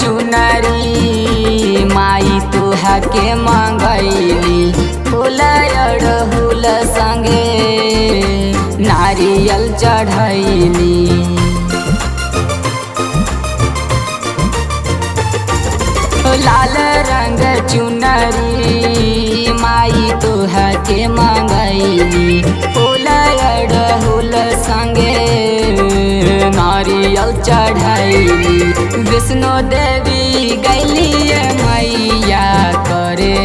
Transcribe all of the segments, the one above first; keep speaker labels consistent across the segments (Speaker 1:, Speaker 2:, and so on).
Speaker 1: चुनरी माई तुहा के मंगैली फूल अड़हुल संगे नारियल चढ़ैली। लाल रंग चुनरी माई तुहा के मंगैली फूल अड़हुल संगे नारियल चढ़ैली। विष्णु देवी गैलिए मैया करे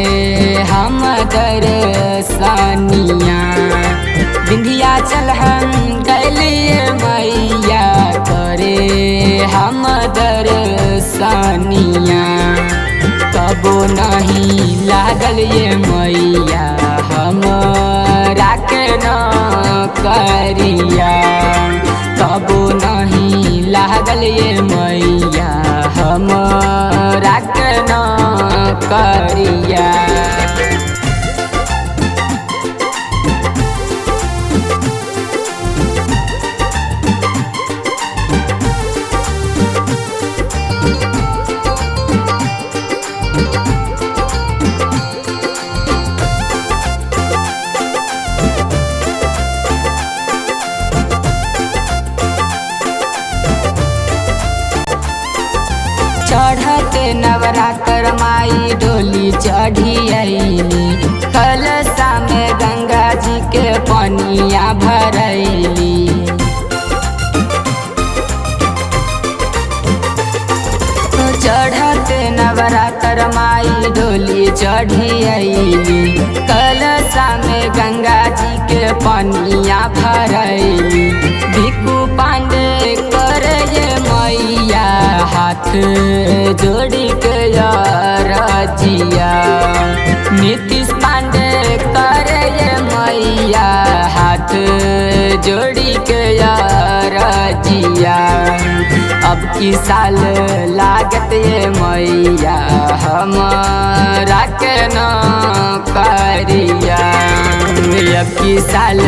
Speaker 1: हम दर्शनिया विंध्याचल हम गैलिए मैया करे हम दर्शनिया। कबो नहीं लागल ये मैया हमरा के न करिया। कबो नहीं लागल ये मैया हमरा के न करिया। चढ़ते नवरात्र माई डोली चढ़ी अइली कलशा में गंगा जी के पनिया भरैली। चढ़ते नवरात्र माई डोली चढ़ी अइली कलशा में गंगा जी के पनिया भरैली। भिक्खु पांडे करे ये मैया हाथ जोड़ी के रजिया। नीतीश पांडे करे ये मैया हाथ जोड़ी के रजिया। अब की साल लागत ये मैया हमरा के न करिया। अब की साल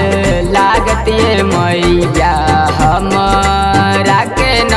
Speaker 1: लागत ये मैया हमरा के न